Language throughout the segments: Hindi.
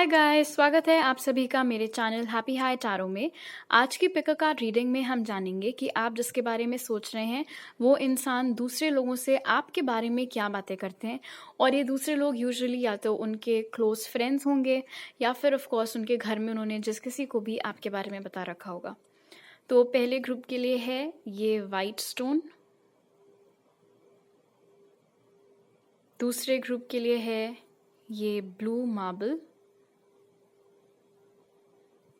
हाय गाइस, स्वागत है आप सभी का मेरे चैनल हैप्पी हाई टैरो में। आज की पिक अ कार्ड रीडिंग में हम जानेंगे कि आप जिसके बारे में सोच रहे हैं वो इंसान दूसरे लोगों से आपके बारे में क्या बातें करते हैं। और ये दूसरे लोग यूजुअली या तो उनके क्लोज फ्रेंड्स होंगे या फिर ऑफ कोर्स उनके घर में उन्होंने जिस किसी को भी आपके बारे में बता रखा होगा। तो पहले ग्रुप के लिए है ये वाइट स्टोन, दूसरे ग्रुप के लिए है ये ब्लू मार्बल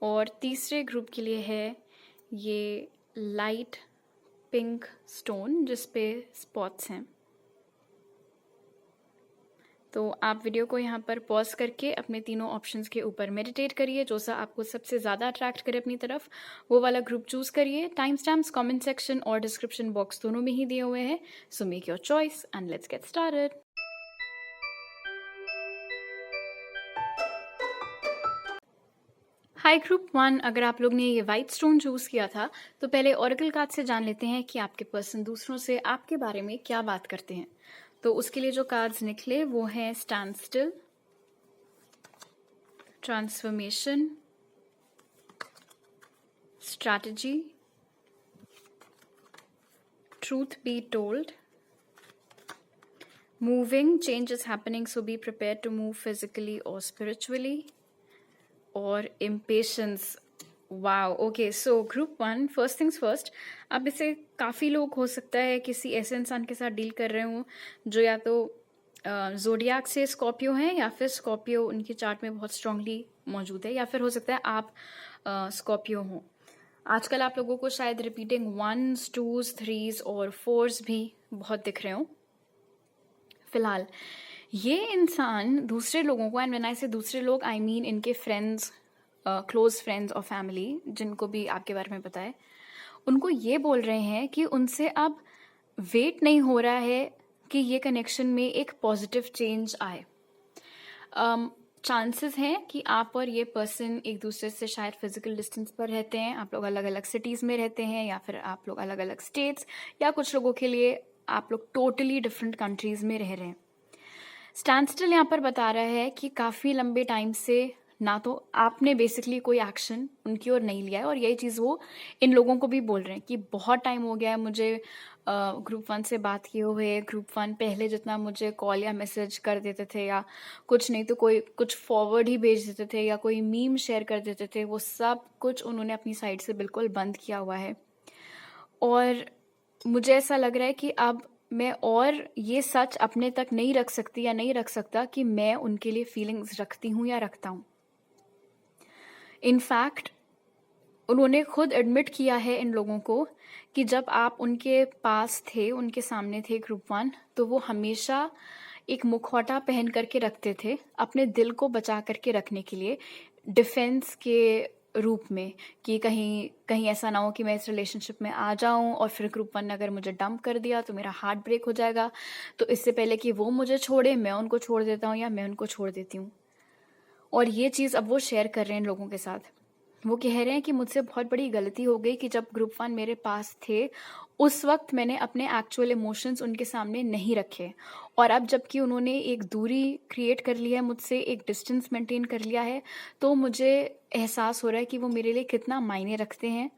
और तीसरे ग्रुप के लिए है ये लाइट पिंक स्टोन जिस पे स्पॉट्स हैं। तो आप वीडियो को यहाँ पर पॉज करके अपने तीनों ऑप्शंस के ऊपर मेडिटेट करिए, जो सा आपको सबसे ज़्यादा अट्रैक्ट करे अपनी तरफ वो वाला ग्रुप चूज करिए। टाइम स्टैम्प्स कमेंट सेक्शन और डिस्क्रिप्शन बॉक्स दोनों में ही दिए हुए हैं, so make your choice and let's get started. High group one, अगर आप लोग ने ये वाइट स्टोन चूज किया था तो पहले ओरेकल कार्ड से जान लेते हैं कि आपके पर्सन दूसरों से आपके बारे में क्या बात करते हैं। तो उसके लिए जो कार्ड्स निकले वो हैं stand still, transformation, strategy, truth be told, moving, change is happening so be prepare to move physically और स्पिरिचुअली, और impatience. Wow, okay, so group one, first things first, अब इसे काफ़ी लोग हो सकता है किसी ऐसे इंसान के साथ डील कर रहे हों जो या तो जोडियाक से स्कॉर्पियो हैं या फिर स्कॉर्पियो उनकी चार्ट में बहुत स्ट्रांगली मौजूद है, या फिर हो सकता है आप स्कॉर्पियो हों। आजकल आप लोगों को शायद रिपीटिंग वंस, टूज, थ्रीज और फोर्स भी बहुत दिख रहे हों। फिलहाल ये इंसान दूसरे लोगों को, एंड व्हेन आई से दूसरे लोग आई मीन इनके फ्रेंड्स, क्लोज फ्रेंड्स और फैमिली जिनको भी आपके बारे में पता है, उनको ये बोल रहे हैं कि उनसे अब वेट नहीं हो रहा है कि ये कनेक्शन में एक पॉजिटिव चेंज आए। चांसेस हैं कि आप और ये पर्सन एक दूसरे से शायद फिजिकल डिस्टेंस पर रहते हैं, आप लोग अलग अलग सिटीज़ में रहते हैं या फिर आप लोग अलग अलग स्टेट्स, या कुछ लोगों के लिए आप लोग टोटली डिफरेंट कंट्रीज में रह रहे हैं। स्टैंड स्टिल यहाँ पर बता रहा है कि काफ़ी लंबे टाइम से ना तो आपने बेसिकली कोई एक्शन उनकी ओर नहीं लिया है, और यही चीज़ वो इन लोगों को भी बोल रहे हैं कि बहुत टाइम हो गया है मुझे ग्रुप वन से बात किए हुए। ग्रुप वन पहले जितना मुझे कॉल या मैसेज कर देते थे, या कुछ नहीं तो कोई कुछ फॉरवर्ड ही भेज देते थे, या कोई मीम शेयर कर देते थे, वो सब कुछ उन्होंने अपनी साइड से बिल्कुल बंद किया हुआ है। और मुझे ऐसा लग रहा है कि अब मैं और ये सच अपने तक नहीं रख सकती या नहीं रख सकता कि मैं उनके लिए फीलिंग्स रखती हूँ या रखता हूँ। इनफैक्ट उन्होंने खुद एडमिट किया है इन लोगों को कि जब आप उनके पास थे, उनके सामने थे ग्रुप वन, तो वो हमेशा एक मुखौटा पहन करके रखते थे अपने दिल को बचा करके रखने के लिए, डिफेंस के रूप में, कि कहीं कहीं ऐसा ना हो कि मैं इस रिलेशनशिप में आ जाऊं और फिर ग्रुप वन ने अगर मुझे डंप कर दिया तो मेरा हार्ट ब्रेक हो जाएगा। तो इससे पहले कि वो मुझे छोड़े, मैं उनको छोड़ देता हूँ या मैं उनको छोड़ देती हूँ। और ये चीज़ अब वो शेयर कर रहे हैं इन लोगों के साथ। वो कह रहे हैं कि मुझसे बहुत बड़ी गलती हो गई कि जब ग्रुप वन मेरे पास थे उस वक्त मैंने अपने एक्चुअल इमोशंस उनके सामने नहीं रखे, और अब जबकि उन्होंने एक दूरी क्रिएट कर लिया है मुझसे, एक डिस्टेंस मेंटेन कर लिया है, तो मुझे एहसास हो रहा है कि वो मेरे लिए कितना मायने रखते हैं।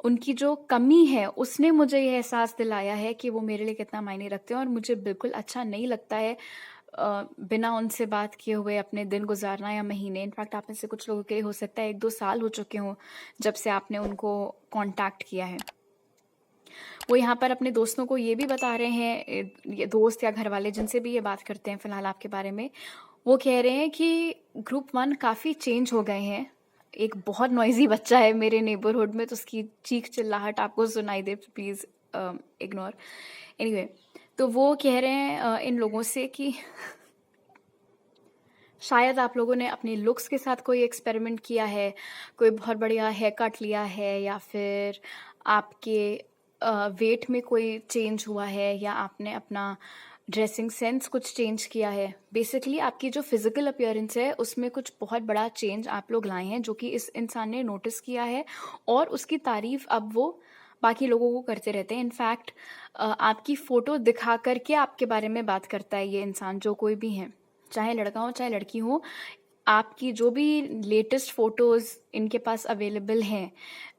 उनकी जो कमी है उसने मुझे यह एहसास दिलाया है कि वो मेरे लिए कितना मायने रखते हैं, और मुझे बिल्कुल अच्छा नहीं लगता है बिना उनसे बात किए हुए अपने दिन गुजारना या महीने। इनफैक्ट आप में से कुछ लोगों के लिए हो सकता है 1-2 साल हो चुके हों जब से आपने उनको कांटेक्ट किया है। वो यहाँ पर अपने दोस्तों को ये भी बता रहे हैं, ये दोस्त या घर वाले जिनसे भी ये बात करते हैं फिलहाल आपके बारे में, वो कह रहे हैं कि ग्रुप वन काफ़ी चेंज हो गए हैं। एक बहुत नॉइजी बच्चा है मेरे नेबरहुड में, तो उसकी चीख चिल्लाहट आपको सुनाई दे प्लीज़ इग्नोर। एनीवे, तो वो कह रहे हैं इन लोगों से कि शायद आप लोगों ने अपने लुक्स के साथ कोई एक्सपेरिमेंट किया है, कोई बहुत बढ़िया हेयर कट लिया है, या फिर आपके वेट में कोई चेंज हुआ है, या आपने अपना ड्रेसिंग सेंस कुछ चेंज किया है। बेसिकली आपकी जो फिजिकल अपीयरेंस है उसमें कुछ बहुत बड़ा चेंज आप लोग लाए हैं, जो कि इस इंसान ने नोटिस किया है, और उसकी तारीफ अब वो बाकी लोगों को करते रहते हैं। इनफैक्ट आपकी फ़ोटो दिखा करके आपके बारे में बात करता है ये इंसान, जो कोई भी है, चाहे लड़का हो चाहे लड़की हो। आपकी जो भी लेटेस्ट फ़ोटोज़ इनके पास अवेलेबल हैं,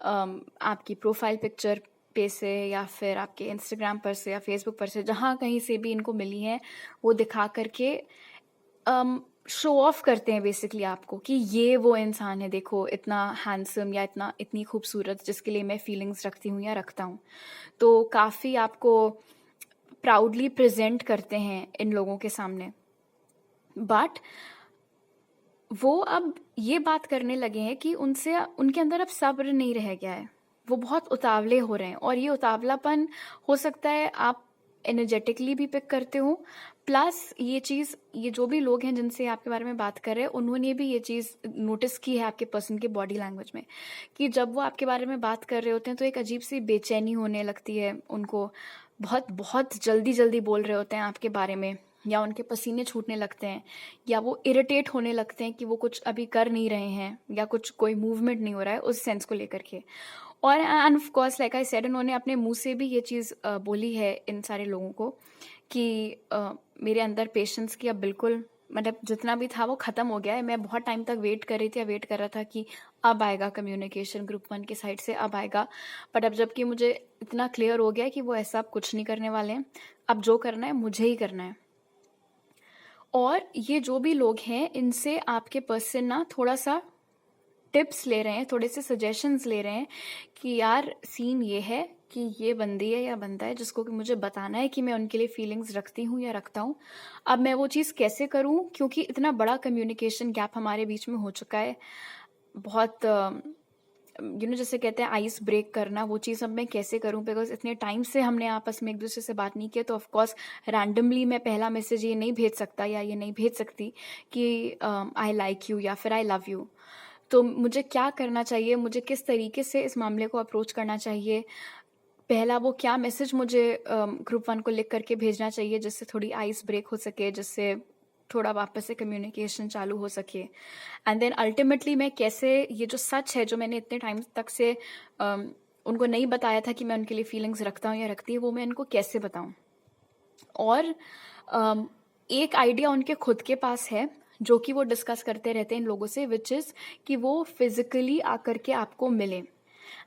आपकी प्रोफाइल पिक्चर पे से या फिर आपके इंस्टाग्राम पर से या फेसबुक पर से, जहाँ कहीं से भी इनको मिली हैं, वो दिखा करके शो ऑफ करते हैं बेसिकली आपको कि ये वो इंसान है, देखो इतना हैंडसम या इतना इतनी खूबसूरत जिसके लिए मैं फीलिंग्स रखती हूँ या रखता हूँ। तो काफ़ी आपको प्राउडली प्रेजेंट करते हैं इन लोगों के सामने। बट वो अब ये बात करने लगे हैं कि उनसे उनके अंदर अब सब्र नहीं रह गया है, वो बहुत उतावले हो रहे हैं। और ये उतावलापन हो सकता है आप एनर्जेटिकली भी पिक करते हो, प्लस ये चीज़, ये जो भी लोग हैं जिनसे आपके बारे में बात कर रहे हैं, उन्होंने भी ये चीज़ नोटिस की है आपके पर्सन के बॉडी लैंग्वेज में, कि जब वो आपके बारे में बात कर रहे होते हैं तो एक अजीब सी बेचैनी होने लगती है उनको, बहुत बहुत जल्दी जल्दी बोल रहे होते हैं आपके बारे में, या उनके पसीने छूटने लगते हैं, या वो इरिटेट होने लगते हैं कि वो कुछ अभी कर नहीं रहे हैं, या कुछ कोई मूवमेंट नहीं हो रहा है उस सेंस को लेकर के। और end of course like I said, उन्होंने अपने मुंह से भी ये चीज़ बोली है इन सारे लोगों को कि मेरे अंदर पेशेंस की अब बिल्कुल, मतलब जितना भी था वो ख़त्म हो गया है। मैं बहुत टाइम तक वेट कर रही थी, वेट कर रहा था कि अब आएगा कम्युनिकेशन ग्रुप 1 की साइड से, अब आएगा। बट अब जबकि मुझे इतना क्लियर हो गया है कि वो ऐसा अब कुछ नहीं करने वाले हैं, अब जो करना है मुझे ही करना है। और ये जो भी लोग हैं इनसे आपके पर्सन ना थोड़ा सा टिप्स ले रहे हैं, थोड़े से सजेशंस ले रहे हैं कि यार सीन ये है कि ये बंदी है या बंदा है जिसको कि मुझे बताना है कि मैं उनके लिए फीलिंग्स रखती हूँ या रखता हूँ। अब मैं वो चीज़ कैसे करूँ, क्योंकि इतना बड़ा कम्युनिकेशन गैप हमारे बीच में हो चुका है, बहुत जैसे कहते हैं आइस ब्रेक करना, वो चीज़ अब मैं कैसे करूं, बिकॉज इतने टाइम से हमने आपस में एक दूसरे से बात नहीं किया। तो ऑफकोर्स रैंडमली मैं पहला मैसेज ये नहीं भेज सकता या ये नहीं भेज सकती कि आई लाइक यू या फिर आई लव यू। तो मुझे क्या करना चाहिए, मुझे किस तरीके से इस मामले को अप्रोच करना चाहिए, पहला वो क्या मैसेज मुझे ग्रुप 1 को लिख करके भेजना चाहिए जिससे थोड़ी आइस ब्रेक हो सके, जिससे थोड़ा वापस से कम्युनिकेशन चालू हो सके। एंड देन अल्टीमेटली मैं कैसे ये जो सच है जो मैंने इतने टाइम तक से उनको नहीं बताया था कि मैं उनके लिए फीलिंग्स रखता हूँ या रखती है, वो मैं इनको कैसे बताऊँ। और एक आइडिया उनके खुद के पास है जो कि वो डिस्कस करते रहते हैं इन लोगों से, विच इज़ कि वो फिजिकली आकर के आपको मिले।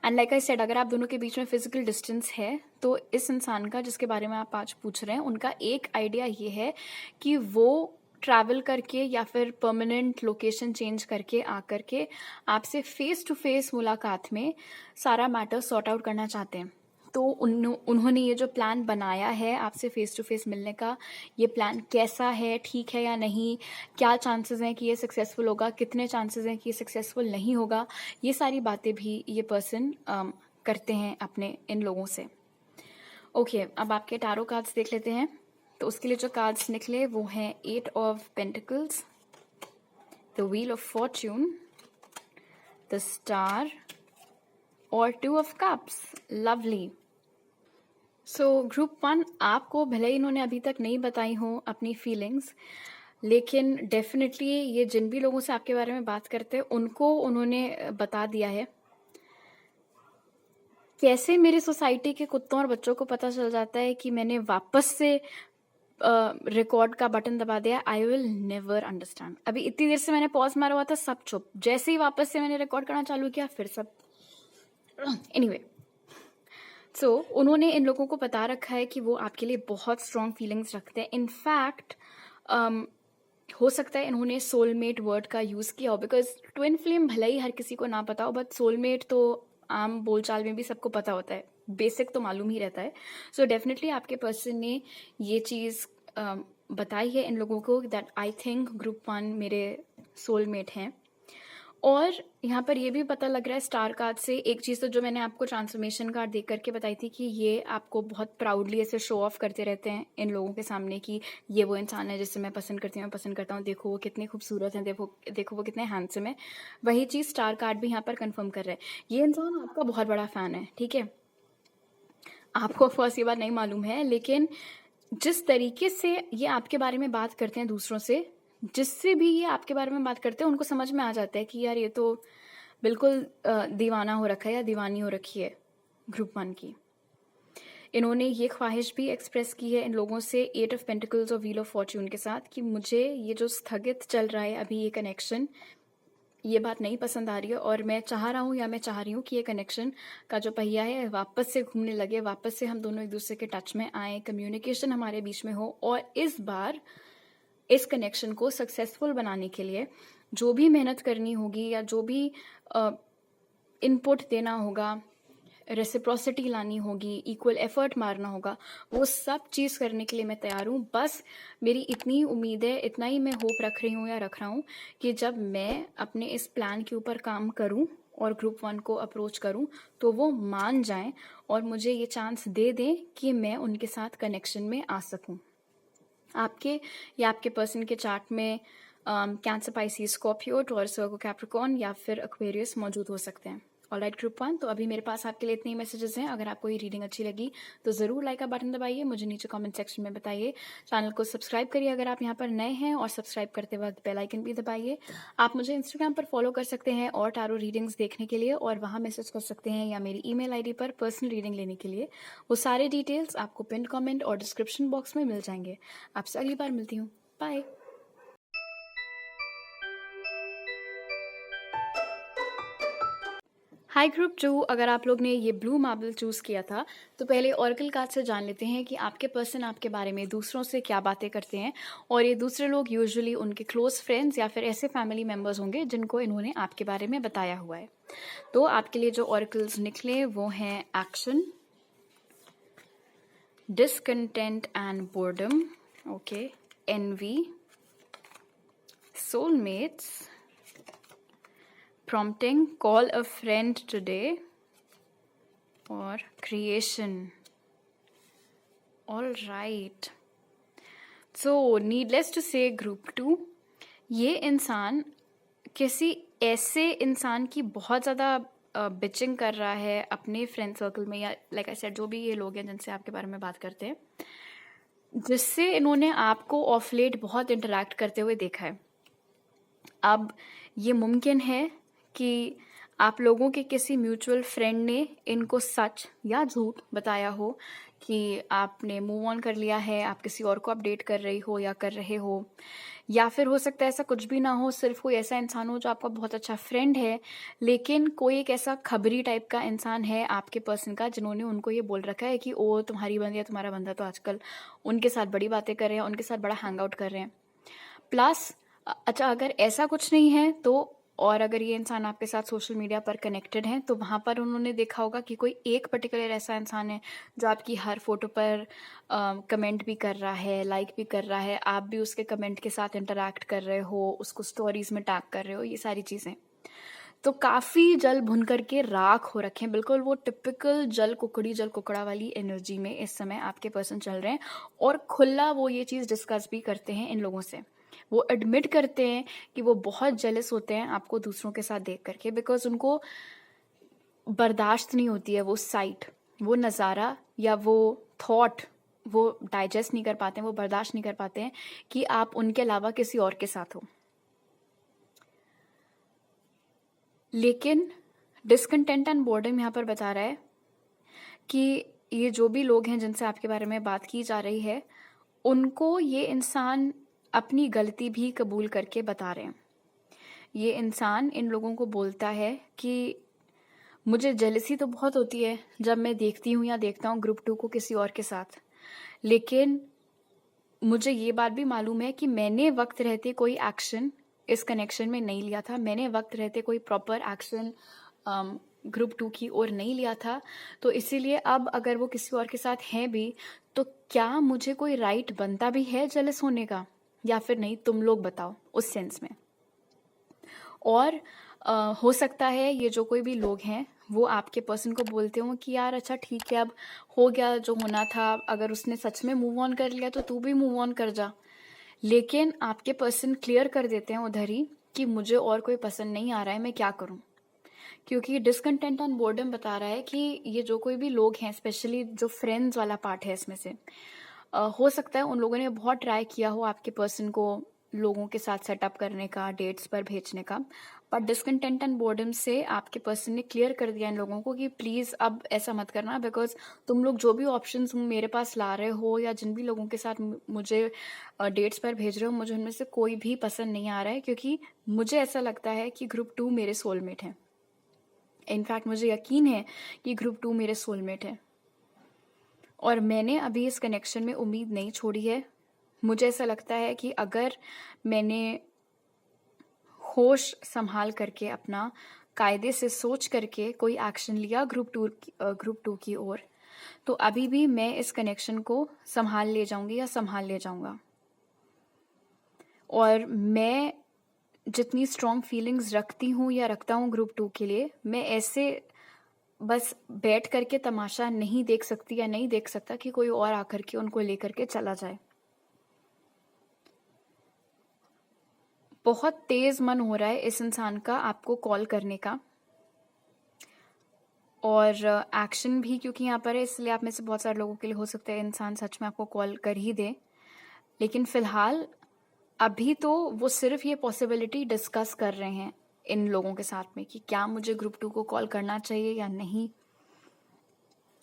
एंड लाइक आई सेड, अगर आप दोनों के बीच में फिजिकल डिस्टेंस है तो इस इंसान का जिसके बारे में आप आज पूछ रहे हैं, उनका एक आइडिया ये है कि वो ट्रैवल करके या फिर परमानेंट लोकेशन चेंज करके आकर के आपसे फेस टू फेस मुलाकात में सारा मैटर सॉर्ट आउट करना चाहते हैं। तो उन्होंने ये जो प्लान बनाया है आपसे फेस टू फेस मिलने का, ये प्लान कैसा है, ठीक है या नहीं, क्या चांसेस हैं कि ये सक्सेसफुल होगा, कितने चांसेस हैं कि ये सक्सेसफुल नहीं होगा, ये सारी बातें भी ये पर्सन करते हैं अपने इन लोगों से। ओके, अब आपके टारो कार्ड्स देख लेते हैं। तो उसके लिए जो कार्ड्स निकले वो हैं 8 of pentacles, the wheel of Fortune, the star और 2 of cups. Lovely. So group 1, आपको भले ही इन्होंने अभी तक नहीं बताई हो अपनी फीलिंग्स, लेकिन डेफिनेटली ये जिन भी लोगों से आपके बारे में बात करते हैं उनको उन्होंने बता दिया है। कैसे मेरे सोसाइटी के कुत्तों और बच्चों को पता चल जाता है कि मैंने वापस से रिकॉर्ड का बटन दबा दिया, आई विल नेवर अंडरस्टैंड। अभी इतनी देर से मैंने पॉज मारा हुआ था, सब चुप, जैसे ही वापस से मैंने रिकॉर्ड करना चालू किया फिर सब। एनीवे, सो उन्होंने इन लोगों को बता रखा है कि वो आपके लिए बहुत स्ट्रॉन्ग फीलिंग्स रखते हैं। इनफैक्ट हो सकता है इन्होंने सोलमेट वर्ड का यूज़ किया हो, बिकॉज ट्विन फ्लेम भले ही हर किसी को ना पता हो, बट सोलमेट तो आम बोलचाल में भी सबको पता होता है, बेसिक तो मालूम ही रहता है। सो डेफिनेटली आपके पर्सन ने ये चीज़ बताई है इन लोगों को दैट आई थिंक ग्रुप 1 मेरे सोलमेट हैं। और यहाँ पर ये भी पता लग रहा है स्टार कार्ड से एक चीज़, तो जो मैंने आपको ट्रांसफॉर्मेशन कार्ड देख करके बताई थी कि ये आपको बहुत प्राउडली ऐसे शो ऑफ करते रहते हैं इन लोगों के सामने कि ये वो इंसान है जिससे मैं पसंद करती हूँ, मैं पसंद करता हूँ, देखो वो कितने खूबसूरत हैं, देखो देखो वो कितने हैंडसम है। वही चीज़ स्टार कार्ड भी यहाँ पर कंफर्म कर रहा है। ये इंसान आपका बहुत बड़ा फ़ैन है, ठीक है, आपको ऑफकोर्स ये बात नहीं मालूम है, लेकिन जिस तरीके से ये आपके बारे में बात करते हैं दूसरों से, जिससे भी ये आपके बारे में बात करते हैं उनको समझ में आ जाता है कि यार ये तो बिल्कुल दीवाना हो रखा है या दीवानी हो रखी है ग्रुप 1 की। इन्होंने ये ख्वाहिश भी एक्सप्रेस की है इन लोगों से 8 ऑफ पेंटिकल्स और व्हील ऑफ फॉर्च्यून के साथ कि मुझे ये जो स्थगित चल रहा है अभी ये कनेक्शन, ये बात नहीं पसंद आ रही है और मैं चाह रहा हूँ या मैं चाह रही हूँ कि ये कनेक्शन का जो पहिया है वापस से घूमने लगे, वापस से हम दोनों एक दूसरे के टच में आए, कम्युनिकेशन हमारे बीच में हो। और इस बार इस कनेक्शन को सक्सेसफुल बनाने के लिए जो भी मेहनत करनी होगी या जो भी इनपुट देना होगा, रेसिप्रोसिटी लानी होगी, इक्वल एफर्ट मारना होगा, वो सब चीज़ करने के लिए मैं तैयार हूँ। बस मेरी इतनी उम्मीद है, इतना ही मैं होप रख रही हूँ या रख रहा हूँ कि जब मैं अपने इस प्लान के ऊपर काम करूँ और ग्रुप 1 को अप्रोच करूँ तो वो मान जाएं और मुझे ये चांस दे दें कि मैं उनके साथ कनेक्शन में आ सकूँ। आपके या आपके पर्सन के चार्ट में कैंसर, पाइसिस, स्कॉर्पियो, टॉरस, वर्गो, कैप्रिकॉर्न या फिर एक्वेरियस मौजूद हो सकते हैं। ऑलराइट ग्रुप 1, तो अभी मेरे पास आपके लिए इतने ही मैसेजेस हैं। अगर आपको ये रीडिंग अच्छी लगी तो ज़रूर लाइक का बटन दबाइए, मुझे नीचे कमेंट सेक्शन में बताइए। चैनल को सब्सक्राइब करिए अगर आप यहाँ पर नए हैं और सब्सक्राइब करते वक्त बेल आइकन भी दबाइए। आप मुझे इंस्टाग्राम पर फॉलो कर सकते हैं और टारो रीडिंग्स देखने के लिए, और वहाँ मैसेज कर सकते हैं या मेरी ईमेल आईडी पर पर्सनल रीडिंग लेने के लिए। वो सारे डिटेल्स आपको पिन कमेंट और डिस्क्रिप्शन बॉक्स में मिल जाएंगे। आपसे अगली बार मिलती हूँ। बाय। हाय ग्रुप 2, अगर आप लोग ने ये ब्लू मार्बल चूज़ किया था तो पहले ऑरेकल कार्ड से जान लेते हैं कि आपके पर्सन आपके बारे में दूसरों से क्या बातें करते हैं, और ये दूसरे लोग यूजुअली उनके क्लोज फ्रेंड्स या फिर ऐसे फैमिली मेम्बर्स होंगे जिनको इन्होंने आपके बारे में बताया हुआ है। तो आपके लिए जो ऑरेकल्स निकले वो हैं action, discontent and boredom, okay, envy, soulmates, prompting, call a friend today, और creation. All right. So needless to say group 2, ये इंसान किसी ऐसे इंसान की बहुत ज़्यादा बिचिंग कर रहा है अपने फ्रेंड सर्कल में, या लाइक आई सेड जो भी ये लोग हैं जिनसे आपके बारे में बात करते हैं, जिससे इन्होंने आपको ऑफ लेट बहुत इंटरेक्ट करते हुए देखा है। अब ये मुमकिन है कि आप लोगों के किसी म्यूचुअल फ्रेंड ने इनको सच या झूठ बताया हो कि आपने मूव ऑन कर लिया है, आप किसी और को अपडेट कर रही हो या कर रहे हो, या फिर हो सकता है ऐसा कुछ भी ना हो, सिर्फ कोई ऐसा इंसान हो जो आपका बहुत अच्छा फ्रेंड है, लेकिन कोई एक ऐसा खबरी टाइप का इंसान है आपके पर्सन का जिन्होंने उनको ये बोल रखा है कि ओ तुम्हारी बंदी या तुम्हारा बंदा तो आजकल उनके साथ बड़ी बातें कर रहे हैं, उनके साथ बड़ा हैंग आउट कर रहे हैं। प्लस अच्छा, अगर ऐसा कुछ नहीं है तो, और अगर ये इंसान आपके साथ सोशल मीडिया पर कनेक्टेड है तो वहाँ पर उन्होंने देखा होगा कि कोई एक पर्टिकुलर ऐसा इंसान है जो आपकी हर फोटो पर कमेंट भी कर रहा है, लाइक भी कर रहा है, आप भी उसके कमेंट के साथ इंटरैक्ट कर रहे हो, उसको स्टोरीज में टैग कर रहे हो, ये सारी चीज़ें। तो काफ़ी जल भुन करके राख हो रखे हैं, बिल्कुल वो टिपिकल जल कुकड़ा वाली एनर्जी में इस समय आपके पर्सन चल रहे हैं, और खुला वो ये चीज़ डिस्कस भी करते हैं इन लोगों से। वो एडमिट करते हैं कि वो बहुत जेलस होते हैं आपको दूसरों के साथ देख करके, बिकॉज उनको बर्दाश्त नहीं होती है वो साइट, वो नज़ारा या वो थॉट, वो डाइजेस्ट नहीं कर पाते हैं, वो बर्दाश्त नहीं कर पाते हैं कि आप उनके अलावा किसी और के साथ हो। लेकिन डिसकंटेंट एंड बोर्डम यहाँ पर बता रहा है कि ये जो भी लोग हैं जिनसे आपके बारे में बात की जा रही है, उनको ये इंसान अपनी गलती भी कबूल करके बता रहे हैं। ये इंसान इन लोगों को बोलता है कि मुझे जेलसी तो बहुत होती है जब मैं देखती हूँ या देखता हूँ ग्रुप 2 को किसी और के साथ, लेकिन मुझे ये बात भी मालूम है कि मैंने वक्त रहते कोई एक्शन इस कनेक्शन में नहीं लिया था, मैंने वक्त रहते कोई प्रॉपर एक्शन ग्रुप 2 की ओर नहीं लिया था, तो इसीलिए अब अगर वो किसी और के साथ हैं भी तो क्या मुझे कोई राइट बनता भी है जेलस होने का, या फिर नहीं, तुम लोग बताओ, उस सेंस में। और हो सकता है ये जो कोई भी लोग हैं वो आपके पर्सन को बोलते हो कि यार अच्छा ठीक है, अब हो गया जो होना था, अगर उसने सच में मूव ऑन कर लिया तो तू भी मूव ऑन कर जा। लेकिन आपके पर्सन क्लियर कर देते हैं उधर ही कि मुझे और कोई पसंद नहीं आ रहा है, मैं क्या करूं, क्योंकि डिसकंटेंट एंड बोर्डम बता रहा है कि ये जो कोई भी लोग हैं, स्पेशली जो फ्रेंड्स वाला पार्ट है इसमें से, हो सकता है उन लोगों ने बहुत ट्राई किया हो आपके पर्सन को लोगों के साथ सेटअप करने का, डेट्स पर भेजने का, बट डिस्कंटेंट एंड बोर्डम से आपके पर्सन ने क्लियर कर दिया इन लोगों को कि प्लीज़ अब ऐसा मत करना, बिकॉज तुम लोग जो भी ऑप्शंस मेरे पास ला रहे हो या जिन भी लोगों के साथ मुझे डेट्स पर भेज रहे हो, मुझे उनमें से कोई भी पसंद नहीं आ रहा है, क्योंकि मुझे ऐसा लगता है कि ग्रुप 2 मेरे सोलमेट हैं। इनफैक्ट मुझे यकीन है कि ग्रुप 2 मेरे सोलमेट हैं, और मैंने अभी इस कनेक्शन में उम्मीद नहीं छोड़ी है। मुझे ऐसा लगता है कि अगर मैंने होश संभाल करके, अपना कायदे से सोच करके कोई एक्शन लिया ग्रुप टू की ओर, तो अभी भी मैं इस कनेक्शन को संभाल ले जाऊंगी या संभाल ले जाऊंगा। और मैं जितनी स्ट्रॉन्ग फीलिंग्स रखती हूँ या रखता हूँ ग्रुप 2 के लिए, मैं ऐसे बस बैठ करके तमाशा नहीं देख सकती या नहीं देख सकता कि कोई और आकर के उनको लेकर के चला जाए। बहुत तेज मन हो रहा है इस इंसान का आपको कॉल करने का, और एक्शन भी क्योंकि यहाँ पर है, इसलिए आप में से बहुत सारे लोगों के लिए हो सकता है इंसान सच में आपको कॉल कर ही दे। लेकिन फिलहाल अभी तो वो सिर्फ ये पॉसिबिलिटी डिस्कस कर रहे हैं इन लोगों के साथ में कि क्या मुझे ग्रुप 2 को कॉल करना चाहिए या नहीं,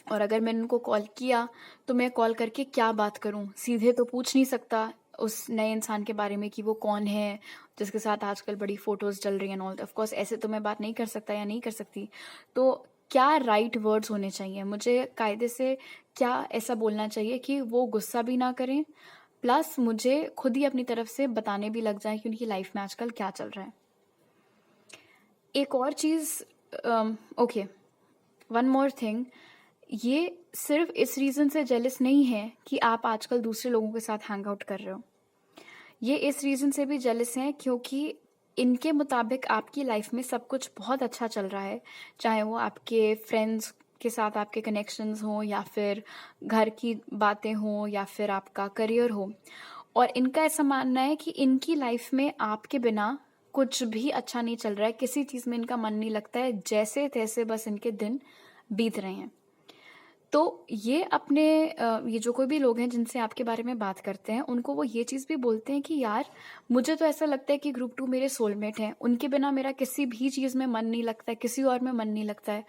और अगर मैंने उनको कॉल किया तो मैं कॉल करके क्या बात करूं। सीधे तो पूछ नहीं सकता उस नए इंसान के बारे में कि वो कौन है जिसके साथ आजकल बड़ी फोटोज चल रही हैं ऑल। ऑफ कोर्स ऐसे तो मैं बात नहीं कर सकता या नहीं कर सकती। तो क्या राइट वर्ड्स होने चाहिए, मुझे कायदे से क्या ऐसा बोलना चाहिए कि वो गुस्सा भी ना करें, प्लस मुझे खुद ही अपनी तरफ से बताने भी लग जाए कि उनकी लाइफ में आजकल क्या चल रहा है। एक और चीज़, ओके, वन मोर थिंग, ये सिर्फ इस रीज़न से जेलस नहीं है कि आप आजकल दूसरे लोगों के साथ हैंग आउट कर रहे हो। ये इस रीज़न से भी जेलस हैं क्योंकि इनके मुताबिक आपकी लाइफ में सब कुछ बहुत अच्छा चल रहा है, चाहे वो आपके फ्रेंड्स के साथ आपके कनेक्शंस हों, या फिर घर की बातें हों, या फिर आपका करियर हो। और इनका ऐसा मानना है कि इनकी लाइफ में आपके बिना कुछ भी अच्छा नहीं चल रहा है, किसी चीज़ में इनका मन नहीं लगता है, जैसे तैसे बस इनके दिन बीत रहे हैं। तो ये अपने ये जो कोई भी लोग हैं जिनसे आपके बारे में बात करते हैं, उनको वो ये चीज़ भी बोलते हैं कि यार मुझे तो ऐसा लगता है कि ग्रुप 2 मेरे सोलमेट हैं, उनके बिना मेरा किसी भी चीज़ में मन नहीं लगता है, किसी और में मन नहीं लगता है।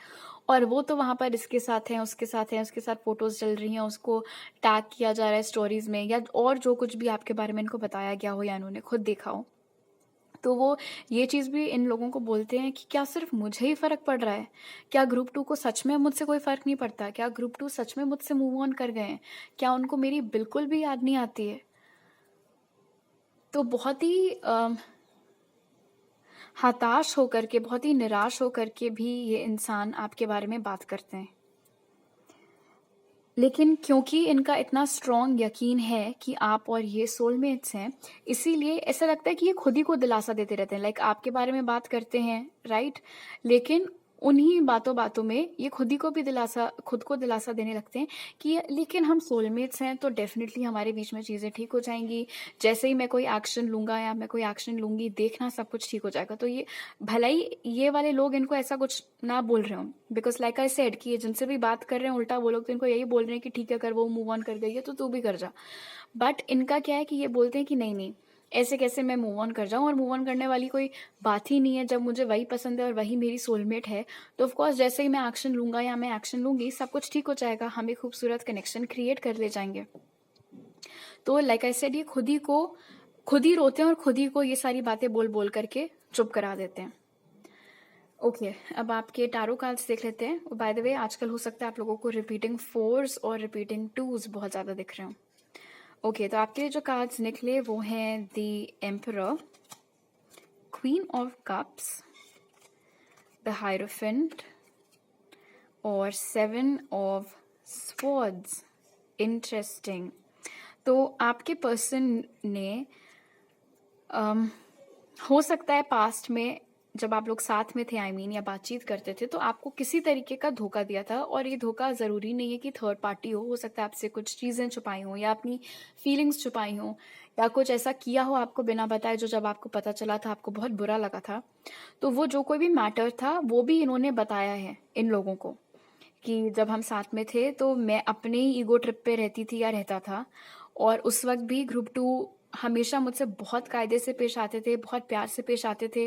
और वो तो वहाँ पर इसके साथ हैं, उसके साथ हैं, उसके साथ फोटोज़ चल रही हैं, उसको टैग किया जा रहा है स्टोरीज़ में, या और जो कुछ भी आपके बारे में इनको बताया गया हो या इन्होंने खुद देखा हो। तो वो ये चीज़ भी इन लोगों को बोलते हैं कि क्या सिर्फ मुझे ही फ़र्क पड़ रहा है? क्या ग्रुप 2 को सच में मुझसे कोई फ़र्क नहीं पड़ता? क्या ग्रुप 2 सच में मुझसे मूव ऑन कर गए हैं? क्या उनको मेरी बिल्कुल भी याद नहीं आती है? तो बहुत ही हताश होकर के, बहुत ही निराश होकर के भी ये इंसान आपके बारे में बात करते हैं। लेकिन क्योंकि इनका इतना स्ट्रॉन्ग यकीन है कि आप और ये सोलमेट्स हैं, इसीलिए ऐसा लगता है कि ये खुद ही को दिलासा देते रहते हैं। लाइक आपके बारे में बात करते हैं, राइट, लेकिन उन्हीं बातों बातों में ये खुद को दिलासा देने लगते हैं कि लेकिन हम सोलमेट्स हैं तो डेफिनेटली हमारे बीच में चीज़ें ठीक हो जाएंगी, जैसे ही मैं कोई एक्शन लूंगा या मैं कोई एक्शन लूंगी, देखना सब कुछ ठीक हो जाएगा। तो ये भला ही ये वाले लोग इनको ऐसा कुछ ना बोल रहे हो, बिकॉज लाइक आई सेड कि ये जिनसे भी बात कर रहे हैं उल्टा वो लोग तो इनको यही बोल रहे हैं कि ठीक है, अगर वो मूव ऑन कर गई है तो तू भी कर जा। बट इनका क्या है कि ये बोलते हैं कि नहीं नहीं, ऐसे कैसे मैं मूव ऑन कर जाऊं, और मूव ऑन करने वाली कोई बात ही नहीं है। जब मुझे वही पसंद है और वही मेरी सोलमेट है, तो ऑफकोर्स जैसे ही मैं एक्शन लूंगा या मैं एक्शन लूंगी सब कुछ ठीक हो जाएगा, हम एक खूबसूरत कनेक्शन क्रिएट कर ले जाएंगे। तो लाइक आई सेड, ये खुद ही रोते हैं और खुद ही को ये सारी बातें बोल बोल करके चुप करा देते हैं। ओके, अब आपके टैरो कार्ड्स देख लेते हैं। बाय द वे, आजकल हो सकता है आप लोगों को रिपीटिंग 4s और रिपीटिंग 2s बहुत ज़्यादा दिख रहे हो। ओके, तो आपके लिए जो कार्ड्स निकले वो हैं the emperor, queen of cups, the hierophant और 7 ऑफ स्वॉर्ड्स। इंटरेस्टिंग। तो आपके पर्सन ने हो सकता है पास्ट में जब आप लोग साथ में थे, या बातचीत करते थे, तो आपको किसी तरीके का धोखा दिया था। और ये धोखा ज़रूरी नहीं है कि थर्ड पार्टी हो सकता है आपसे कुछ चीज़ें छुपाई हों या अपनी फीलिंग्स छुपाई हों, या कुछ ऐसा किया हो आपको बिना बताए जो जब आपको पता चला था आपको बहुत बुरा लगा था। तो वो जो कोई भी मैटर था वो भी इन्होंने बताया है इन लोगों को कि जब हम साथ में थे तो मैं अपने ही ईगो ट्रिप पे रहती थी या रहता था, और उस वक्त भी ग्रुप 2 हमेशा मुझसे बहुत कायदे से पेश आते थे, बहुत प्यार से पेश आते थे।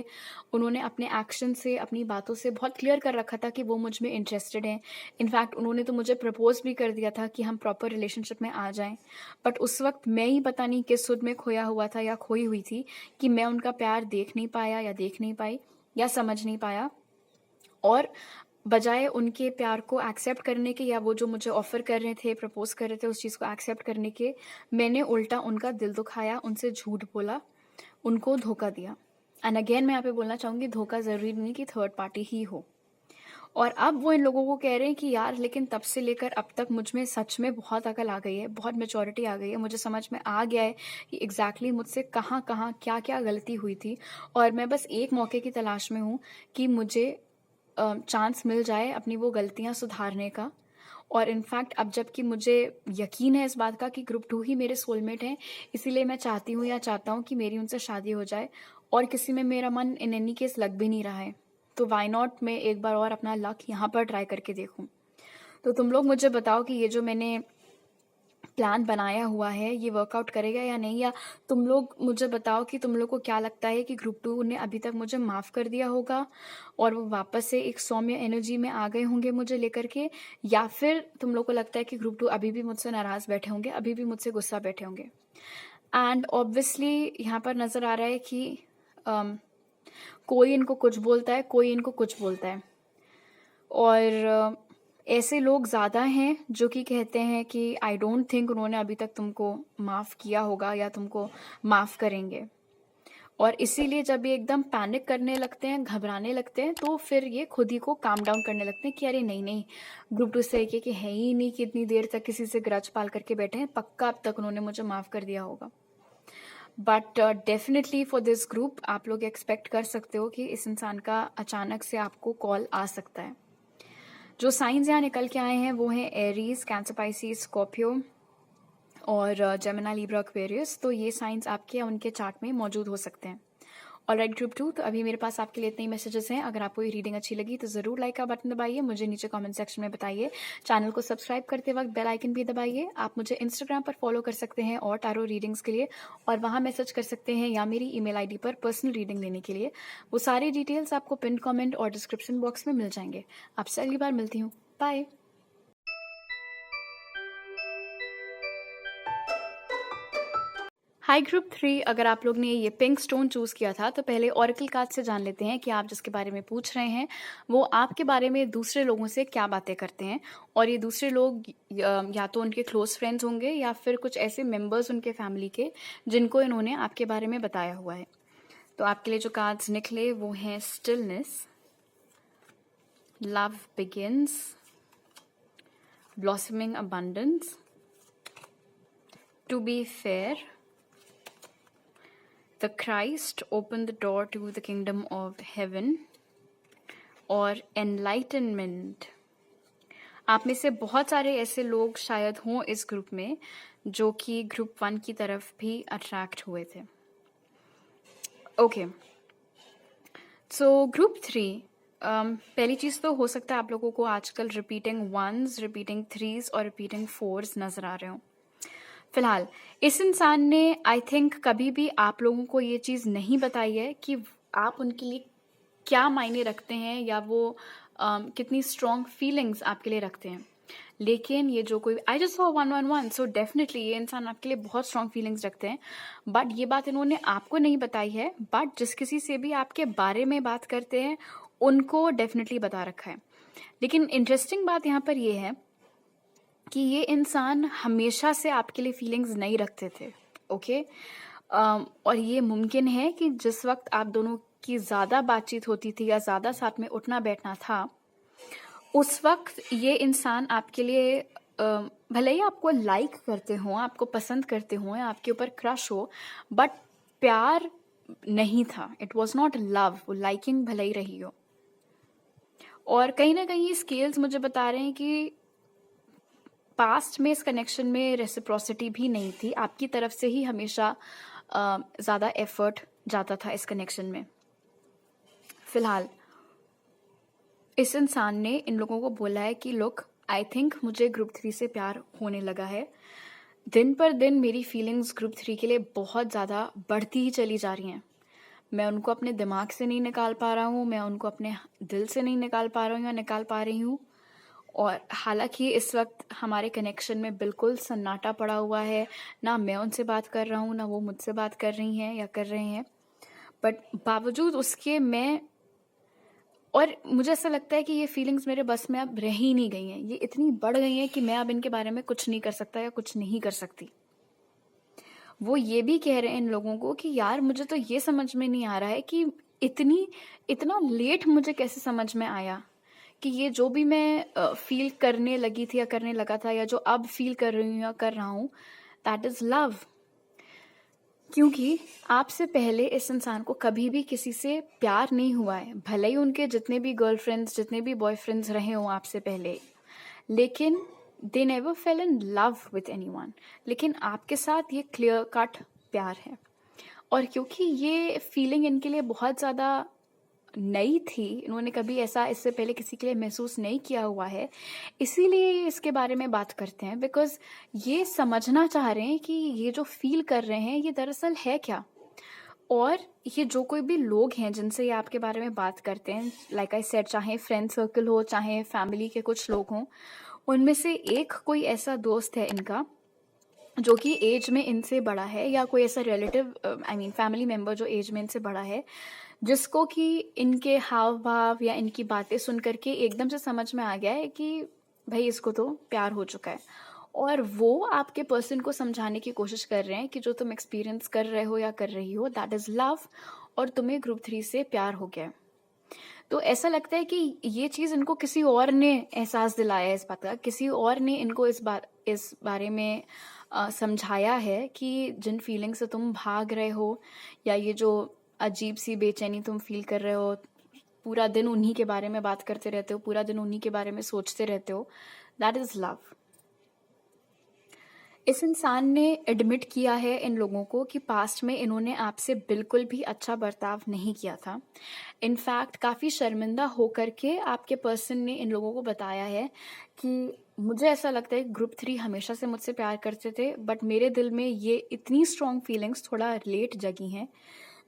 उन्होंने अपने एक्शन से, अपनी बातों से बहुत क्लियर कर रखा था कि वो मुझ में इंटरेस्टेड हैं। इनफैक्ट उन्होंने तो मुझे प्रपोज़ भी कर दिया था कि हम प्रॉपर रिलेशनशिप में आ जाएँ। बट उस वक़्त मैं ही पता नहीं किस सुध में खोया हुआ था या खोई हुई थी कि मैं उनका प्यार देख नहीं पाया या देख नहीं पाई या समझ नहीं पाया। और बजाय उनके प्यार को एक्सेप्ट करने के या वो जो मुझे ऑफ़र कर रहे थे, प्रपोज़ कर रहे थे उस चीज़ को एक्सेप्ट करने के, मैंने उल्टा उनका दिल दुखाया, उनसे झूठ बोला, उनको धोखा दिया। एंड अगेन मैं यहाँ पे बोलना चाहूँगी, धोखा ज़रूरी नहीं कि थर्ड पार्टी ही हो। और अब वो इन लोगों को कह रहे हैं कि यार लेकिन तब से लेकर अब तक मुझ में सच में बहुत अकल आ गई है, बहुत मैच्योरिटी आ गई है, मुझे समझ में आ गया है कि एग्ज़ैक्टली मुझसे कहाँ-कहाँ, क्या-क्या गलती हुई थी और मैं बस एक मौके की तलाश में हूँ कि मुझे चांस मिल जाए अपनी वो गलतियाँ सुधारने का। और इनफैक्ट अब जबकि मुझे यकीन है इस बात का कि ग्रुप 2 ही मेरे सोलमेट हैं, इसीलिए मैं चाहती हूँ या चाहता हूँ कि मेरी उनसे शादी हो जाए और किसी में मेरा मन इन एनी केस लग भी नहीं रहा है। तो व्हाई नॉट मैं एक बार और अपना लक यहाँ पर ट्राई करके देखूँ। तो तुम लोग मुझे बताओ कि ये जो मैंने प्लान बनाया हुआ है ये वर्कआउट करेगा या नहीं, या तुम लोग मुझे बताओ कि तुम लोग को क्या लगता है कि ग्रुप 2 ने अभी तक मुझे माफ़ कर दिया होगा और वो वापस से एक सौम्य एनर्जी में आ गए होंगे मुझे लेकर के, या फिर तुम लोग को लगता है कि ग्रुप 2 अभी भी मुझसे नाराज़ बैठे होंगे, अभी भी मुझसे गुस्सा बैठे होंगे। एंड ऑब्वियसली यहाँ पर नज़र आ रहा है कि कोई इनको कुछ बोलता है, कोई इनको कुछ बोलता है। और ऐसे लोग ज़्यादा हैं जो कि कहते हैं कि आई डोंट थिंक उन्होंने अभी तक तुमको माफ़ किया होगा या तुमको माफ़ करेंगे। और इसीलिए जब ये एकदम पैनिक करने लगते हैं, घबराने लगते हैं, तो फिर ये खुद ही को काम डाउन करने लगते हैं कि अरे नहीं-नहीं, ग्रुप 2 इस तरीके के हैं ही नहीं कि इतनी देर तक किसी से ग्रज पाल करके बैठे हैं, पक्का अब तक उन्होंने मुझे माफ़ कर दिया होगा। But definitely for this group आप लोग एक्सपेक्ट कर सकते हो कि इस इंसान का अचानक से आपको कॉल आ सकता है। जो साइंस यहाँ निकल के आए हैं वो हैं एरीज, कैंसर, पाइसिस, स्कॉर्पियो और जेमिनी, लिब्रा, एक्वेरियस। तो ये साइंस आपके या उनके चार्ट में मौजूद हो सकते हैं। ऑलराइट ग्रुप 2, तो अभी मेरे पास आपके लिए इतने ही मैसेजेस हैं। अगर आपको ये रीडिंग अच्छी लगी तो ज़रूर लाइक का बटन दबाइए, मुझे नीचे कमेंट सेक्शन में बताइए। चैनल को सब्सक्राइब करते वक्त बेल आइकन भी दबाइए। आप मुझे इंस्टाग्राम पर फॉलो कर सकते हैं और टारो रीडिंग्स के लिए, और वहाँ मैसेज कर सकते हैं या मेरी ईमेल आईडी पर पर्सनल रीडिंग लेने के लिए। वो सारी डिटेल्स आपको पिन कमेंट और डिस्क्रिप्शन बॉक्स में मिल जाएंगे। आपसे अगली बार मिलती हूँ। बाय। हाय ग्रुप 3, अगर आप लोग ने ये पिंक स्टोन चूज़ किया था तो पहले ऑरेकल कार्ड से जान लेते हैं कि आप जिसके बारे में पूछ रहे हैं वो आपके बारे में दूसरे लोगों से क्या बातें करते हैं, और ये दूसरे लोग या तो उनके क्लोज फ्रेंड्स होंगे या फिर कुछ ऐसे मेंबर्स उनके फैमिली के जिनको इन्होंने आपके बारे में बताया हुआ है। तो आपके लिए जो कार्ड्स निकले वो हैं stillness, love begins, blossoming abundance, to be fair, The Christ opened the door to the kingdom of heaven, और enlightenment। आप में से बहुत सारे ऐसे लोग शायद हों इस ग्रुप में जो कि ग्रुप 1 की तरफ भी अट्रैक्ट हुए थे। ओके, सो ग्रुप 3, पहली चीज़ तो हो सकता है आप लोगों को आजकल रिपीटिंग 1s, रिपीटिंग 3s और रिपीटिंग 4s नज़र आ रहे हों। फिलहाल इस इंसान ने आई थिंक कभी भी आप लोगों को ये चीज़ नहीं बताई है कि आप उनके लिए क्या मायने रखते हैं या वो कितनी स्ट्रॉन्ग फीलिंग्स आपके लिए रखते हैं। लेकिन ये जो कोई I just saw 111, so definitely ये इंसान आपके लिए बहुत स्ट्रॉन्ग फीलिंग्स रखते हैं। बट ये बात इन्होंने आपको नहीं बताई है, बट जिस किसी से भी आपके बारे में बात करते हैं उनको डेफिनेटली बता रखा है। लेकिन इंटरेस्टिंग बात यहाँ पर ये है कि ये इंसान हमेशा से आपके लिए फीलिंग्स नहीं रखते थे। ओके, और ये मुमकिन है कि जिस वक्त आप दोनों की ज़्यादा बातचीत होती थी या ज़्यादा साथ में उठना बैठना था, उस वक्त ये इंसान आपके लिए भले ही आपको लाइक करते हों, आपको पसंद करते हों या आपके ऊपर क्रश हो, बट प्यार नहीं था। इट वॉज नॉट लव, वो लाइकिंग भले ही रही हो। और कहीं ना कहीं स्केल्स मुझे बता रहे हैं कि पास्ट में इस कनेक्शन में रेसिप्रोसिटी भी नहीं थी, आपकी तरफ से ही हमेशा ज़्यादा एफर्ट जाता था इस कनेक्शन में। फिलहाल इस इंसान ने इन लोगों को बोला है कि लुक, आई थिंक मुझे ग्रुप 3 से प्यार होने लगा है, दिन पर दिन मेरी फीलिंग्स ग्रुप 3 के लिए बहुत ज़्यादा बढ़ती ही चली जा रही हैं। मैं उनको अपने दिमाग से नहीं निकाल पा रहा हूँ, मैं उनको अपने दिल से नहीं निकाल पा रहा हूँ या निकाल पा रही हूँ। और हालाँकि इस वक़्त हमारे कनेक्शन में बिल्कुल सन्नाटा पड़ा हुआ है, ना मैं उनसे बात कर रहा हूँ, ना वो मुझसे बात कर रही हैं या कर रहे हैं। बट बावजूद उसके मैं और मुझे ऐसा लगता है कि ये फीलिंग्स मेरे बस में अब रह ही नहीं गई हैं। ये इतनी बढ़ गई हैं कि मैं अब इनके बारे में कुछ नहीं कर सकता या कुछ नहीं कर सकती। वो ये भी कह रहे हैं इन लोगों को कि यार मुझे तो ये समझ में नहीं आ रहा है कि इतना लेट मुझे कैसे समझ में आया कि ये जो भी मैं फ़ील करने लगी थी या करने लगा था या जो अब फ़ील कर रही हूँ या कर रहा हूँ, दैट इज़ लव। क्योंकि आपसे पहले इस इंसान को कभी भी किसी से प्यार नहीं हुआ है। भले ही उनके जितने भी गर्लफ्रेंड्स, जितने भी बॉयफ्रेंड्स रहे हों आपसे पहले, लेकिन they never fail in love with anyone. लेकिन आपके साथ ये क्लियर कट प्यार है। और क्योंकि ये फीलिंग इनके लिए बहुत ज़्यादा नई थी, इन्होंने कभी ऐसा इससे पहले किसी के लिए महसूस नहीं किया हुआ है, इसीलिए ये इसके बारे में बात करते हैं। बिकॉज़ ये समझना चाह रहे हैं कि ये जो फ़ील कर रहे हैं ये दरअसल है क्या? और ये जो कोई भी लोग हैं जिनसे ये आपके बारे में बात करते हैं, लाइक आई सेड, चाहे फ्रेंड सर्कल हो, चाहे फैमिली के कुछ लोग हों, उनमें से एक कोई ऐसा दोस्त है इनका जो कि एज में इनसे बड़ा है, या कोई ऐसा relative, I mean family member जो एज में इनसे बड़ा है, जिसको कि इनके हाव भाव या इनकी बातें सुन करके एकदम से समझ में आ गया है कि भाई इसको तो प्यार हो चुका है। और वो आपके पर्सन को समझाने की कोशिश कर रहे हैं कि जो तुम एक्सपीरियंस कर रहे हो या कर रही हो, दैट इज़ लव, और तुम्हें ग्रुप 3 से प्यार हो गया है। तो ऐसा लगता है कि ये चीज़ इनको किसी और ने एहसास दिलाया है इस बात का, किसी और ने इनको इस बारे में समझाया है कि जिन फीलिंग से तुम भाग रहे हो, या ये जो अजीब सी बेचैनी तुम फील कर रहे हो, पूरा दिन उन्हीं के बारे में बात करते रहते हो, पूरा दिन उन्हीं के बारे में सोचते रहते हो, दैट इज़ लव। इस इंसान ने एडमिट किया है इन लोगों को कि पास्ट में इन्होंने आपसे बिल्कुल भी अच्छा बर्ताव नहीं किया था। इनफैक्ट काफ़ी शर्मिंदा होकर के आपके पर्सन ने इन लोगों को बताया है कि मुझे ऐसा लगता है ग्रुप 3 हमेशा से मुझसे प्यार करते थे, बट मेरे दिल में ये इतनी स्ट्रॉन्ग फीलिंग्स थोड़ा लेट जगी हैं,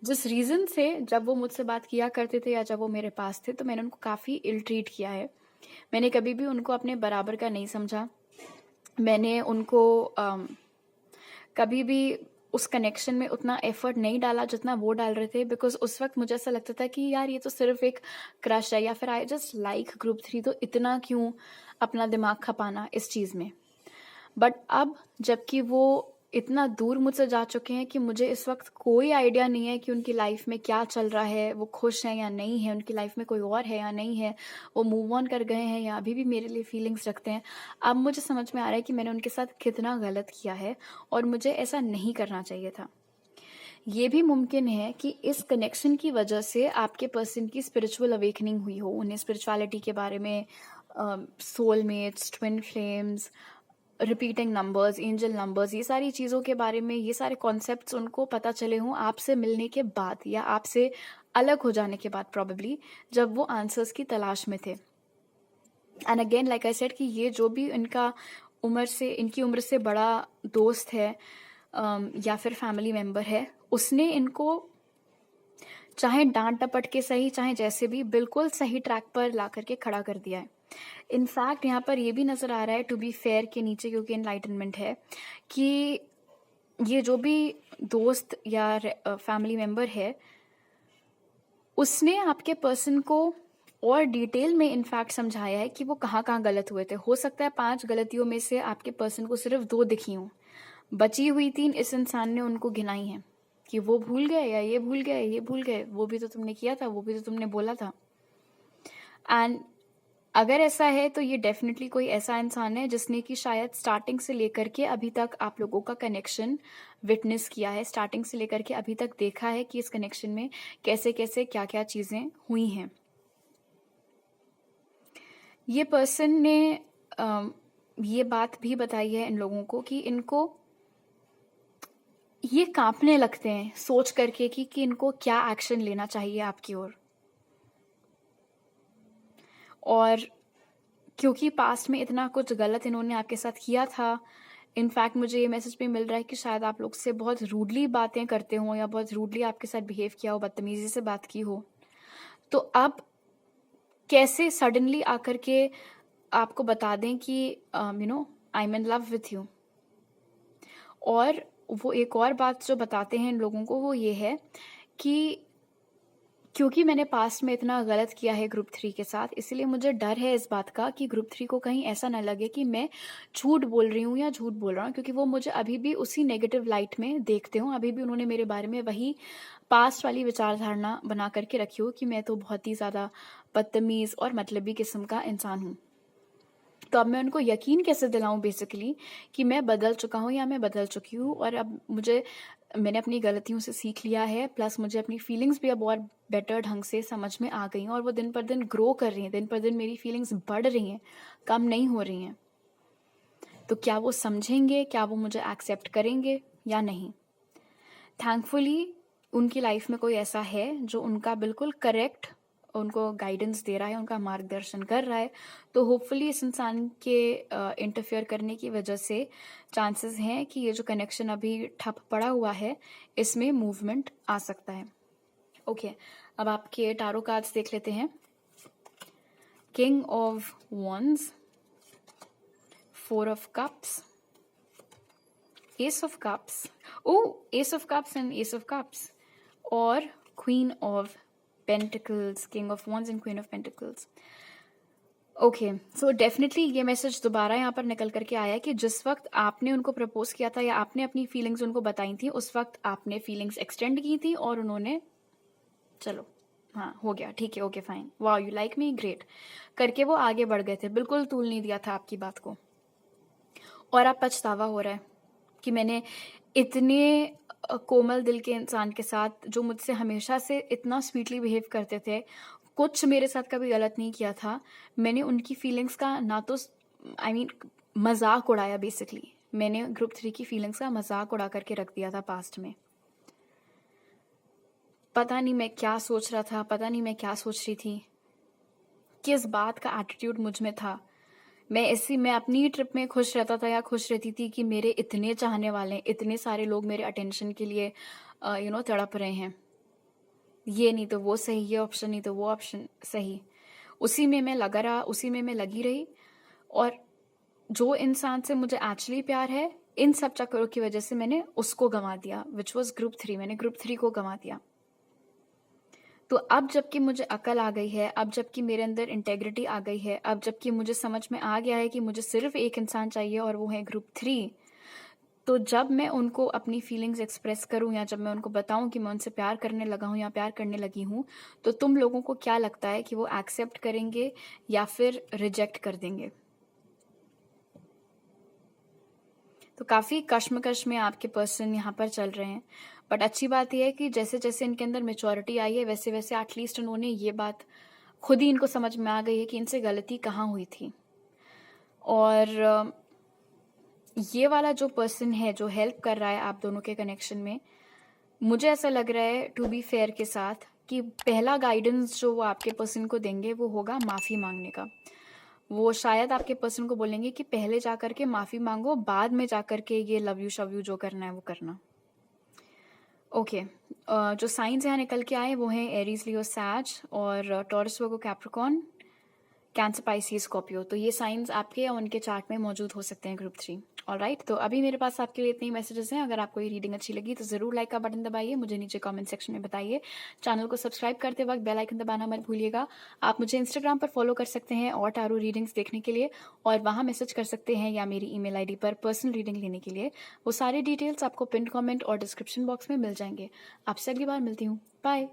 जिस रीज़न से जब वो मुझसे बात किया करते थे या जब वो मेरे पास थे तो मैंने उनको काफ़ी इल ट्रीट किया है। मैंने कभी भी उनको अपने बराबर का नहीं समझा। मैंने उनको कभी भी उस कनेक्शन में उतना एफर्ट नहीं डाला जितना वो डाल रहे थे, बिकॉज उस वक्त मुझे ऐसा लगता था कि यार ये तो सिर्फ एक क्रश है, या फिर आई जस्ट लाइक ग्रुप 3, तो इतना क्यों अपना दिमाग खपाना इस चीज़ में। बट अब जबकि वो इतना दूर मुझसे जा चुके हैं कि मुझे इस वक्त कोई आइडिया नहीं है कि उनकी लाइफ में क्या चल रहा है, वो खुश हैं या नहीं है, उनकी लाइफ में कोई और है या नहीं है, वो मूव ऑन कर गए हैं या अभी भी मेरे लिए फीलिंग्स रखते हैं। अब मुझे समझ में आ रहा है कि मैंने उनके साथ कितना गलत किया है और मुझे ऐसा नहीं करना चाहिए था। ये भी मुमकिन है कि इस कनेक्शन की वजह से आपके पर्सन की स्पिरिचुअल अवेकनिंग हुई हो, उन्हें स्पिरिचुअलिटी के बारे में, soulmates, twin flames, repeating numbers, angel numbers, ये सारी चीज़ों के बारे में, ये सारे कॉन्सेप्ट्स उनको पता चले हों आपसे मिलने के बाद या आपसे अलग हो जाने के बाद, प्रॉबेबली जब वो आंसर्स की तलाश में थे। And again like I said कि ये जो भी इनकी उम्र से बड़ा दोस्त है, या फिर फैमिली मेम्बर है, उसने इनको चाहे डांट डपट के सही, चाहे जैसे भी, बिल्कुल सही ट्रैक पर ला करके खड़ा कर दिया है। इनफैक्ट यहाँ पर ये भी नज़र आ रहा है, टू बी फेयर के नीचे क्योंकि एनलाइटनमेंट है, कि ये जो भी दोस्त या फैमिली मेम्बर है, उसने आपके पर्सन को और डिटेल में इनफैक्ट समझाया है कि वो कहाँ कहाँ गलत हुए थे। हो सकता है 5 गलतियों में से आपके पर्सन को सिर्फ 2 दिखी हों, बची हुई 3 इस इंसान ने उनको गिनाई हैं कि वो भूल गए, या ये भूल गए, ये भूल गए, वो भी तो तुमने किया था, वो भी तो तुमने बोला था। एंड अगर ऐसा है तो ये डेफिनेटली कोई ऐसा इंसान है जिसने कि शायद स्टार्टिंग से लेकर के अभी तक आप लोगों का कनेक्शन विटनेस किया है, स्टार्टिंग से लेकर के अभी तक देखा है कि इस कनेक्शन में कैसे कैसे क्या क्या चीज़ें हुई हैं। ये पर्सन ने ये बात भी बताई है इन लोगों को कि इनको ये कांपने लगते हैं सोच करके कि इनको क्या एक्शन लेना चाहिए आपकी ओर। और क्योंकि पास्ट में इतना कुछ गलत इन्होंने आपके साथ किया था, इनफैक्ट मुझे ये मैसेज भी मिल रहा है कि शायद आप लोग से बहुत रूडली बातें करते हो या बहुत रूडली आपके साथ बिहेव किया हो, बदतमीजी से बात की हो। तो अब कैसे सडनली आकर के आपको बता दें कि I am in love with you. और वो एक और बात जो बताते हैं इन लोगों को वो ये है कि क्योंकि मैंने पास्ट में इतना गलत किया है ग्रुप 3 के साथ, इसलिए मुझे डर है इस बात का कि ग्रुप 3 को कहीं ऐसा ना लगे कि मैं झूठ बोल रही हूँ या झूठ बोल रहा हूँ, क्योंकि वो मुझे अभी भी उसी नेगेटिव लाइट में देखते हो। अभी भी उन्होंने मेरे बारे में वही पास्ट वाली विचारधारणा बना करके रखी हो कि मैं तो बहुत ही ज़्यादा बदतमीज़ और मतलबी किस्म का इंसान हूँ। तो अब मैं उनको यकीन कैसे दिलाऊं बेसिकली कि मैं बदल चुका हूँ या मैं बदल चुकी हूँ, और अब मैंने अपनी गलतियों से सीख लिया है, प्लस मुझे अपनी फीलिंग्स भी अब और बेटर ढंग से समझ में आ गई हैं और वो दिन पर दिन ग्रो कर रही हैं, दिन पर दिन मेरी फीलिंग्स बढ़ रही हैं, कम नहीं हो रही हैं। तो क्या वो समझेंगे, क्या वो मुझे एक्सेप्ट करेंगे या नहीं? थैंकफुली उनकी लाइफ में कोई ऐसा है जो उनका बिल्कुल करेक्ट उनको गाइडेंस दे रहा है, उनका मार्गदर्शन कर रहा है। तो होपफुली इस इंसान के इंटरफेयर करने की वजह से चांसेस हैं कि ये जो कनेक्शन अभी ठप पड़ा हुआ है इसमें मूवमेंट आ सकता है। ओके, अब आपके टारो कार्ड्स देख लेते हैं। King of wands, 4 of cups, Ace of Cups. Oh, Ace of Cups and Ace of Cups. और Queen of Pentacles, King of Wands and Queen of Pentacles. Okay, so definitely ये मैसेज दोबारा यहाँ पर निकल करके आया कि जिस वक्त आपने उनको प्रपोज किया था या आपने अपनी फीलिंग्स उनको बताई थी, उस वक्त आपने फीलिंग्स एक्सटेंड की थी और उन्होंने चलो हाँ हो गया, ठीक है, okay fine, wow you like me, great करके वो आगे बढ़ गए थे, बिल्कुल तूल नहीं दिया था आपकी बात को। और अब पछतावा हो रहा है कि मैंने इतने कोमल दिल के इंसान के साथ जो मुझसे हमेशा से इतना स्वीटली बिहेव करते थे, कुछ मेरे साथ कभी गलत नहीं किया था, मैंने उनकी फीलिंग्स का ना तो मजाक उड़ाया। बेसिकली मैंने ग्रुप 3 की फीलिंग्स का मजाक उड़ा करके रख दिया था पास्ट में। पता नहीं मैं क्या सोच रहा था, पता नहीं मैं क्या सोच रही थी, किस बात का एटीट्यूड मुझ में था। मैं अपनी ट्रिप में खुश रहता था या खुश रहती थी कि मेरे इतने चाहने वाले हैं, इतने सारे लोग मेरे अटेंशन के लिए तड़प रहे हैं, ये नहीं तो वो सही, ये ऑप्शन नहीं तो वो ऑप्शन सही, उसी में मैं लगा रहा, उसी में मैं लगी रही। और जो इंसान से मुझे एक्चुअली प्यार है, इन सब चक्करों की वजह से मैंने उसको गंवा दिया, विच वॉज ग्रुप 3। मैंने ग्रुप 3 को गंवा दिया। तो अब जबकि मुझे अकल आ गई है, अब जबकि मेरे अंदर इंटेग्रिटी आ गई है, अब जबकि मुझे समझ में आ गया है कि मुझे सिर्फ एक इंसान चाहिए और वो है ग्रुप 3, तो जब मैं उनको अपनी फीलिंग्स एक्सप्रेस करूं या जब मैं उनको बताऊं कि मैं उनसे प्यार करने लगा हूं या प्यार करने लगी हूं, तो तुम लोगों को क्या लगता है कि वो एक्सेप्ट करेंगे या फिर रिजेक्ट कर देंगे? तो काफ़ी कश्मकश में आपके पर्सन यहाँ पर चल रहे हैं। बट अच्छी बात यह है कि जैसे जैसे इनके अंदर मेच्योरिटी आई है वैसे वैसे एटलीस्ट उन्होंने ये बात खुद ही इनको समझ में आ गई है कि इनसे गलती कहाँ हुई थी। और ये वाला जो पर्सन है जो हेल्प कर रहा है आप दोनों के कनेक्शन में, मुझे ऐसा लग रहा है टू बी फेयर के साथ कि पहला गाइडेंस जो वो आपके पर्सन को देंगे वो होगा माफ़ी मांगने का। वो शायद आपके पर्सन को बोलेंगे कि पहले जा करके माफ़ी मांगो, बाद में जा करके ये लव यू शव यू जो करना है वो करना। ओके, जो साइंस यहाँ निकल के आए वो हैं एरीज, लियो, सैज और टॉरस, वर्गो, कैप्रिकॉर्न, कैंसर, पाइसिस, स्कॉर्पियो। तो ये साइंस आपके या उनके चार्ट में मौजूद हो सकते हैं ग्रुप 3। ऑलराइट, तो अभी मेरे पास आपके लिए इतने ही मैसेजेस हैं। अगर आपको ये रीडिंग अच्छी लगी तो ज़रूर लाइक का बटन दबाइए, मुझे नीचे कमेंट सेक्शन में बताइए। चैनल को सब्सक्राइब करते वक्त बेल आइकन दबाना मत भूलिएगा। आप मुझे इंस्टाग्राम पर फॉलो कर सकते हैं और टारो रीडिंग्स देखने के लिए, और वहाँ मैसेज कर सकते हैं या मेरी ईमेल आईडी पर पर्सनल रीडिंग लेने के लिए। वो सारे डिटेल्स आपको पिन कमेंट और डिस्क्रिप्शन बॉक्स में मिल जाएंगे। आपसे अगली बार मिलती हूँ, बाय।